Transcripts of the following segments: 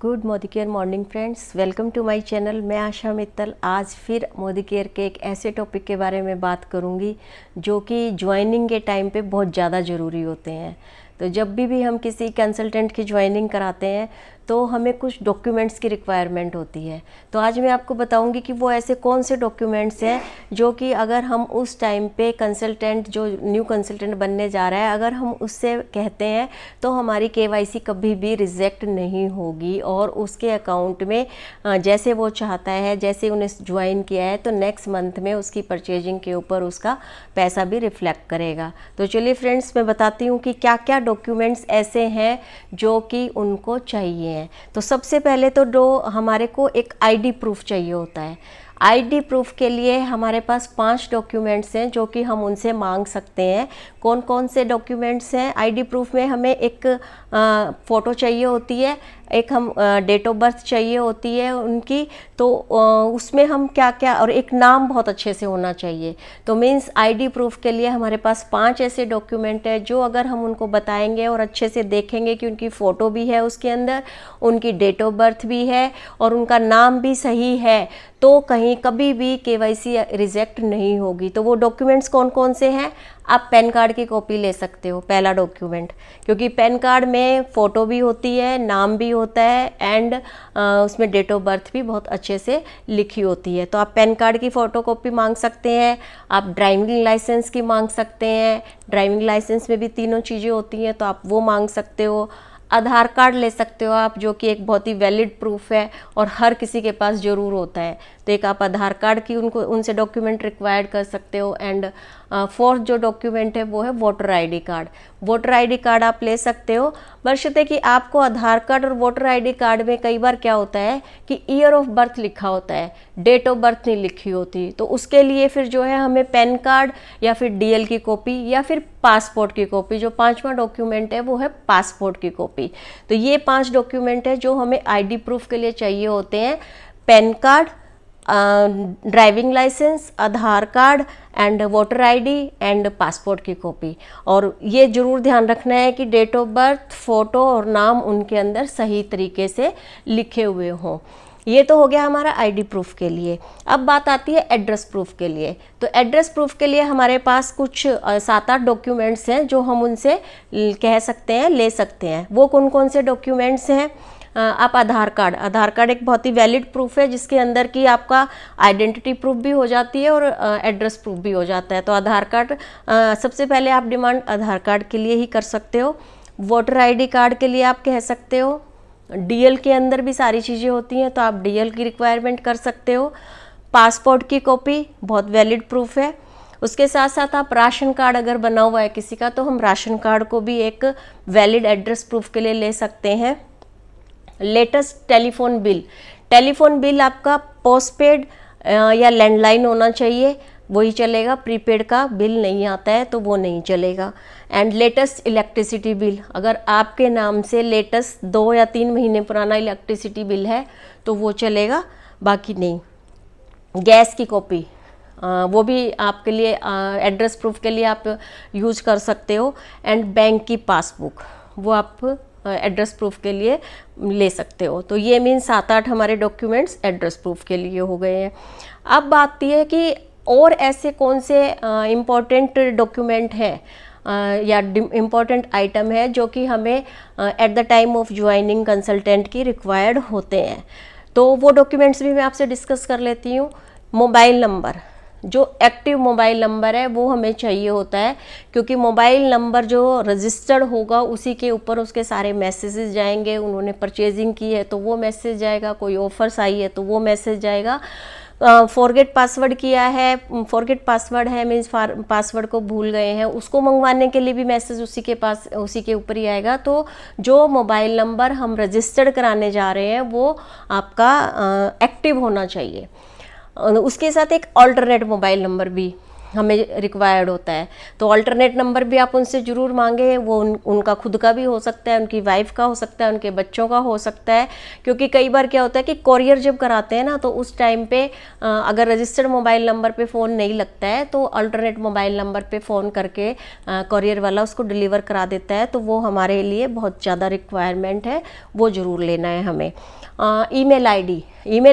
Good Modi care morning friends, welcome to my channel. मैं आशा मित्तल आज फिर मोदी केयर के एक ऐसे टॉपिक के बारे में बात करूंगी जो कि ज्वाइनिंग के टाइम पे बहुत ज़्यादा ज़रूरी होते हैं। तो जब भी हम किसी कंसल्टेंट की ज्वाइनिंग कराते हैं तो हमें कुछ डॉक्यूमेंट्स की रिक्वायरमेंट होती है। तो आज मैं आपको बताऊंगी कि वो ऐसे कौन से डॉक्यूमेंट्स हैं जो कि अगर हम उस टाइम पे कंसल्टेंट जो न्यू कंसल्टेंट बनने जा रहा है अगर हम उससे कहते हैं तो हमारी केवाईसी कभी भी रिजेक्ट नहीं होगी और उसके अकाउंट में जैसे वो चाहता है, जैसे उन्हें ज्वाइन किया है तो नेक्स्ट मंथ में उसकी परचेजिंग के ऊपर उसका पैसा भी रिफ्लेक्ट करेगा। तो चलिए फ्रेंड्स, मैं बताती हूँ कि क्या क्या डॉक्यूमेंट्स ऐसे हैं जो कि उनको चाहिए हैं। तो सबसे पहले तो हमारे को एक आईडी प्रूफ चाहिए होता है। आईडी प्रूफ के लिए हमारे पास 5 डॉक्यूमेंट्स हैं जो कि हम उनसे मांग सकते हैं। कौन कौन से डॉक्यूमेंट्स हैं? आईडी प्रूफ में हमें एक फ़ोटो चाहिए होती है, एक हम डेट ऑफ बर्थ चाहिए होती है उनकी, तो उसमें हम क्या क्या, और एक नाम बहुत अच्छे से होना चाहिए। तो मीन्स आईडी प्रूफ के लिए हमारे पास 5 ऐसे डॉक्यूमेंट है जो अगर हम उनको बताएंगे और अच्छे से देखेंगे कि उनकी फ़ोटो भी है उसके अंदर, उनकी डेट ऑफ बर्थ भी है और उनका नाम भी सही है, तो कहीं कभी भी केवाईसी रिजेक्ट नहीं होगी। तो वो डॉक्यूमेंट्स कौन कौन से हैं? आप पैन कार्ड की कॉपी ले सकते हो, पहला डॉक्यूमेंट, क्योंकि पैन कार्ड में फ़ोटो भी होती है, नाम भी होता है एंड उसमें डेट ऑफ बर्थ भी बहुत अच्छे से लिखी होती है। तो आप पैन कार्ड की फ़ोटो कॉपी मांग सकते हैं, आप ड्राइविंग लाइसेंस की मांग सकते हैं, ड्राइविंग लाइसेंस में भी तीनों चीज़ें होती हैं तो आप वो मांग सकते हो। आधार कार्ड ले सकते हो आप, जो कि एक बहुत ही वैलिड प्रूफ है और हर किसी के पास ज़रूर होता है। तो एक आप आधार कार्ड की उनसे डॉक्यूमेंट रिक्वायर्ड कर सकते हो। एंड फोर्थ जो डॉक्यूमेंट है वो है voter ID card. Voter ID card आप ले सकते हो, बशर्ते कि आपको आधार कार्ड और वोटर आईडी कार्ड में कई बार क्या होता है कि ईयर ऑफ बर्थ लिखा होता है, डेट ऑफ बर्थ नहीं लिखी होती। तो उसके लिए फिर जो है हमें पैन कार्ड या फिर डीएल की कॉपी या फिर पासपोर्ट की कॉपी, जो 5वां डॉक्यूमेंट है वो है पासपोर्ट की कॉपी। तो ये 5 डॉक्यूमेंट है जो हमें आईडी प्रूफ के लिए चाहिए होते हैं। PAN card, driving licence, Aadhaar card and voter ID and passport की कॉपी। और ये जरूर ध्यान रखना है कि डेट ऑफ बर्थ, फोटो और नाम उनके अंदर सही तरीके से लिखे हुए हों। ये तो हो गया हमारा आईडी प्रूफ के लिए। अब बात आती है एड्रेस प्रूफ के लिए। तो एड्रेस प्रूफ के लिए हमारे पास कुछ 7-8 डॉक्यूमेंट्स हैं जो हम उनसे कह सकते हैं, ले सकते हैं। वो कौन कौन से डॉक्यूमेंट्स हैं? आप आधार कार्ड एक बहुत ही वैलिड प्रूफ है जिसके अंदर की आपका आइडेंटिटी प्रूफ भी हो जाती है और एड्रेस प्रूफ भी हो जाता है। तो आधार कार्ड सबसे पहले आप डिमांड आधार कार्ड के लिए ही कर सकते हो। वोटर आईडी कार्ड के लिए आप कह सकते हो। डीएल के अंदर भी सारी चीज़ें होती हैं तो आप डीएल की रिक्वायरमेंट कर सकते हो। पासपोर्ट की कॉपी बहुत वैलिड प्रूफ है। उसके साथ साथ आप राशन कार्ड अगर बना हुआ है किसी का तो हम राशन कार्ड को भी एक वैलिड एड्रेस प्रूफ के लिए ले सकते हैं। लेटेस्ट टेलीफोन बिल आपका पोस्टपेड या लैंडलाइन होना चाहिए, वही चलेगा। प्रीपेड का बिल नहीं आता है तो वो नहीं चलेगा। एंड लेटेस्ट इलेक्ट्रिसिटी बिल, अगर आपके नाम से लेटेस्ट 2 या 3 महीने पुराना इलेक्ट्रिसिटी बिल है तो वो चलेगा, बाकी नहीं। गैस की कॉपी वो भी आपके लिए एड्रेस प्रूफ के लिए आप यूज कर सकते हो। एंड बैंक की पासबुक वो आप एड्रेस प्रूफ के लिए ले सकते हो। तो ये मीन 7-8 हमारे डॉक्यूमेंट्स एड्रेस प्रूफ के लिए हो गए हैं। अब बात यह है कि और ऐसे कौन से इम्पॉर्टेंट डॉक्यूमेंट हैं या इम्पॉर्टेंट आइटम है जो कि हमें at the time of joining consultant की रिक्वायर्ड होते हैं। तो वो डॉक्यूमेंट्स भी मैं आपसे डिस्कस कर लेती हूँ। मोबाइल नंबर, जो एक्टिव मोबाइल नंबर है वो हमें चाहिए होता है, क्योंकि मोबाइल नंबर जो रजिस्टर्ड होगा उसी के ऊपर उसके सारे मैसेजेस जाएंगे। उन्होंने परचेजिंग की है तो वो मैसेज जाएगा, कोई ऑफर्स आई है तो वो मैसेज जाएगा। फॉरगेट पासवर्ड किया है, फॉरगेट पासवर्ड है मीन्स पासवर्ड को भूल गए हैं, उसको मंगवाने के लिए भी मैसेज उसी के ऊपर ही आएगा। तो जो मोबाइल नंबर हम रजिस्टर्ड कराने जा रहे हैं वो आपका एक्टिव होना चाहिए। उसके साथ एक ऑल्टरनेट मोबाइल नंबर भी हमें रिक्वायर्ड होता है। तो अल्टरनेट नंबर भी आप उनसे ज़रूर मांगें। वो उनका खुद का भी हो सकता है, उनकी वाइफ का हो सकता है, उनके बच्चों का हो सकता है। क्योंकि कई बार क्या होता है कि कोरियर जब कराते हैं ना, तो उस टाइम पे अगर रजिस्टर्ड मोबाइल नंबर पे फ़ोन नहीं लगता है तो अल्टरनेट मोबाइल नंबर पे फ़ोन करके कोरियर वाला उसको डिलीवर करा देता है। तो वो हमारे लिए बहुत ज़्यादा रिक्वायरमेंट है, वो ज़रूर लेना है हमें। ईमेल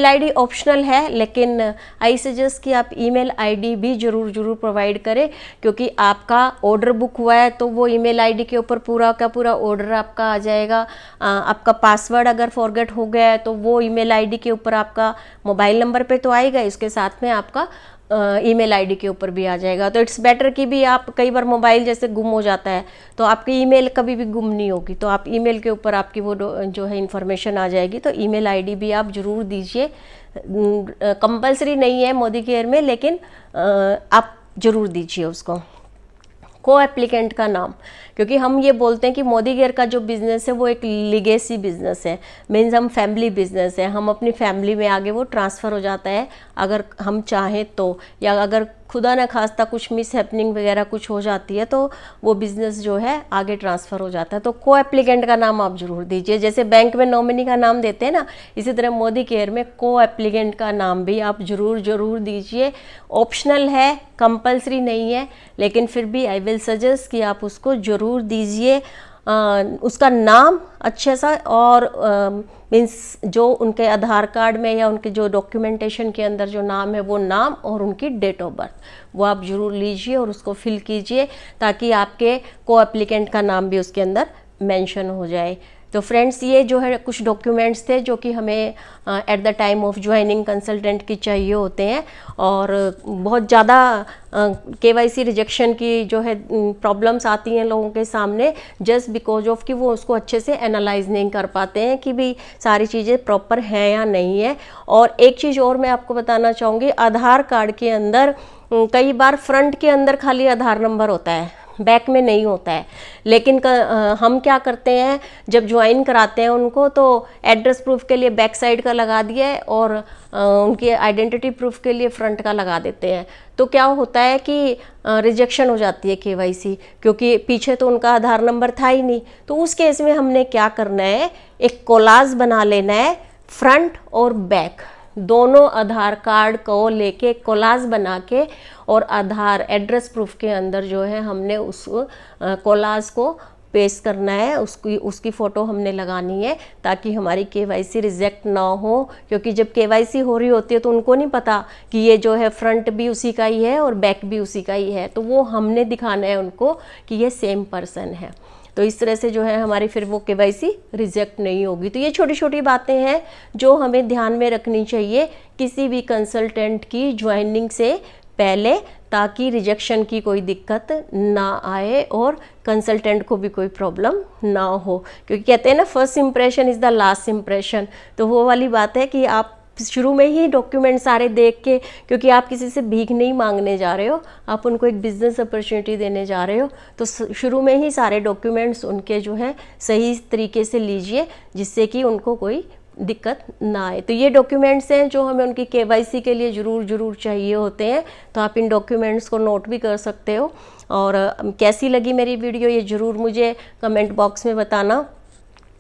आईडी ऑप्शनल है, लेकिन आई सजेस्ट कि आप ईमेल आईडी भी ज़रूर प्रोवाइड करें। क्योंकि आपका ऑर्डर बुक हुआ है तो वो ईमेल आईडी के ऊपर पूरा का पूरा ऑर्डर आपका आ जाएगा। आपका पासवर्ड अगर फॉरगेट हो गया है तो वो ईमेल आईडी के ऊपर आपका मोबाइल नंबर पे तो आएगा, इसके साथ में आपका ईमेल आईडी के ऊपर भी आ जाएगा। तो इट्स बेटर कि भी आप, कई बार मोबाइल जैसे गुम हो जाता है तो आपकी ईमेल कभी भी गुम नहीं होगी, तो आप ईमेल के ऊपर आपकी वो जो है इन्फॉर्मेशन आ जाएगी। तो ईमेल आईडी भी आप ज़रूर दीजिए। कंपलसरी नहीं है मोदी केयर में, लेकिन आप ज़रूर दीजिए उसको। को एप्लीकेंट का नाम, क्योंकि हम ये बोलते हैं कि मोदी केयर का जो बिज़नेस है वो एक लिगेसी बिज़नेस है, मीन्स हम फैमिली बिज़नेस है, हम अपनी फैमिली में आगे वो ट्रांसफ़र हो जाता है अगर हम चाहें तो, या अगर खुदा न खास्ता कुछ मिस हैपनिंग वगैरह कुछ हो जाती है तो वो बिज़नेस जो है आगे ट्रांसफ़र हो जाता है। तो को एप्लीकेंट का नाम आप ज़रूर दीजिए। जैसे बैंक में नॉमिनी का नाम देते हैं ना, इसी तरह मोदी केयर में को एप्लीकेंट का नाम भी आप ज़रूर दीजिए। ऑप्शनल है, कंपलसरी नहीं है, लेकिन फिर भी आई विल सजेस्ट कि आप उसको ज़रूर दीजिए। उसका नाम अच्छे सा, और मीन्स जो उनके आधार कार्ड में या उनके जो डॉक्यूमेंटेशन के अंदर जो नाम है वो नाम, और उनकी डेट ऑफ बर्थ वो आप ज़रूर लीजिए और उसको फिल कीजिए, ताकि आपके को एप्लीकेंट का नाम भी उसके अंदर मेंशन हो जाए। तो फ्रेंड्स, ये जो है कुछ डॉक्यूमेंट्स थे जो कि हमें at the time of joining consultant की चाहिए होते हैं। और बहुत ज़्यादा केवाईसी रिजेक्शन की जो है प्रॉब्लम्स आती हैं लोगों के सामने, जस्ट बिकॉज ऑफ कि वो उसको अच्छे से एनालाइज नहीं कर पाते हैं कि भी सारी चीज़ें प्रॉपर हैं या नहीं है। और एक चीज़ और मैं आपको बताना चाहूँगी, आधार कार्ड के अंदर कई बार फ्रंट के अंदर खाली आधार नंबर होता है, बैक में नहीं होता है। लेकिन हम क्या करते हैं, जब ज्वाइन कराते हैं उनको तो एड्रेस प्रूफ के लिए बैक साइड का लगा दिया है और उनके आइडेंटिटी प्रूफ के लिए फ्रंट का लगा देते हैं। तो क्या होता है कि रिजेक्शन हो जाती है केवाईसी, क्योंकि पीछे तो उनका आधार नंबर था ही नहीं। तो उस केस में हमने क्या करना है, एक कोलाज बना लेना है, फ्रंट और बैक दोनों आधार कार्ड को लेके कोलाज बना के, और आधार एड्रेस प्रूफ के अंदर जो है हमने उस कोलाज को पेस्ट करना है, उसकी फ़ोटो हमने लगानी है, ताकि हमारी केवाईसी रिजेक्ट ना हो। क्योंकि जब केवाईसी हो रही होती है तो उनको नहीं पता कि ये जो है फ्रंट भी उसी का ही है और बैक भी उसी का ही है, तो वो हमने दिखाना है उनको कि ये सेम पर्सन है। तो इस तरह से जो है हमारी फिर वो केवाईसी रिजेक्ट नहीं होगी। तो ये छोटी छोटी बातें हैं जो हमें ध्यान में रखनी चाहिए किसी भी कंसल्टेंट की ज्वाइनिंग से पहले, ताकि रिजेक्शन की कोई दिक्कत ना आए और कंसल्टेंट को भी कोई प्रॉब्लम ना हो। क्योंकि कहते हैं ना, first impression is the last impression. तो वो वाली बात है कि आप शुरू में ही डॉक्यूमेंट सारे देख के, क्योंकि आप किसी से भीख नहीं मांगने जा रहे हो, आप उनको एक बिज़नेस अपॉर्चुनिटी देने जा रहे हो, तो शुरू में ही सारे डॉक्यूमेंट्स उनके जो है सही तरीके से लीजिए, जिससे कि उनको कोई दिक्कत ना आए। तो ये डॉक्यूमेंट्स हैं जो हमें उनकी केवाईसी के लिए ज़रूर चाहिए होते हैं। तो आप इन डॉक्यूमेंट्स को नोट भी कर सकते हो। और कैसी लगी मेरी वीडियो ये ज़रूर मुझे कमेंट बॉक्स में बताना,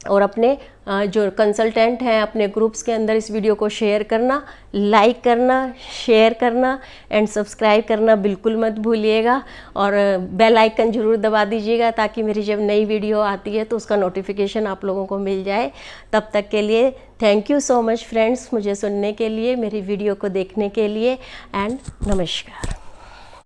और अपने जो कंसल्टेंट हैं अपने ग्रुप्स के अंदर इस वीडियो को शेयर करना, लाइक करना, शेयर करना एंड सब्सक्राइब करना बिल्कुल मत भूलिएगा। और बेल आइकन ज़रूर दबा दीजिएगा, ताकि मेरी जब नई वीडियो आती है तो उसका नोटिफिकेशन आप लोगों को मिल जाए। तब तक के लिए thank you so much friends, मुझे सुनने के लिए, मेरी वीडियो को देखने के लिए, एंड नमस्कार।